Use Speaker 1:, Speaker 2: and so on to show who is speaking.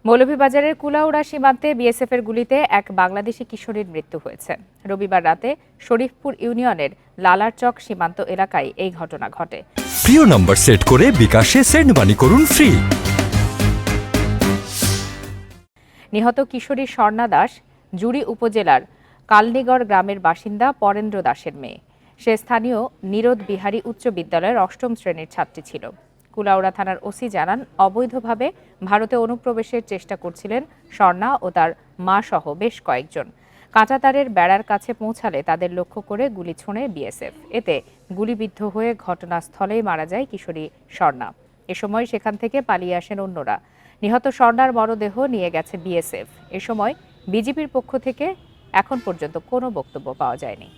Speaker 1: মৌলভীবাজারের কুলাউড়া সীমান্তে বিএসএফের গুলিতে এক বাংলাদেশি কিশোরীর মৃত্যু হয়েছে। রবিবার রাতে শরীফপুর ইউনিয়নের লালারচক সীমান্ত এলাকায় এই ঘটনা ঘটে।
Speaker 2: প্রিয় নম্বর সেট করে বিকাশে সেন্ড মানি করুন ফ্রি।
Speaker 1: নিহত কিশোরী স্বর্ণা দাস জুড়ি উপজেলার কালনিগড় গ্রামের বাসিন্দা পরেন্দ্র দাসের মেয়ে। সে স্থানীয় নীরদ বিহারী উচ্চ বিদ্যালয়ের ৮ম শ্রেণীর ছাত্রী ছিল। কুলাউড়া থানার ওসি জানান, অবৈধভাবে ভারতে অনুপ্রবেশের চেষ্টা করছিলেন স্বর্ণা ও তার মা সহ বেশ কয়েকজন। কাঁটাতারের বেড়ার কাছে পৌঁছালে তাদের লক্ষ্য করে গুলি ছোঁড়ে বিএসএফ। এতে গুলিবিদ্ধ হয়ে ঘটনাস্থলেই মারা যায় কিশোরী স্বর্ণা। এ সময় সেখান থেকে পালিয়ে আসেন অন্যরা। নিহত স্বর্ণার মরদেহ নিয়ে গেছে বিএসএফ। এ সময় বিজিবির পক্ষ থেকে এখন পর্যন্ত কোনো বক্তব্য পাওয়া যায়নি।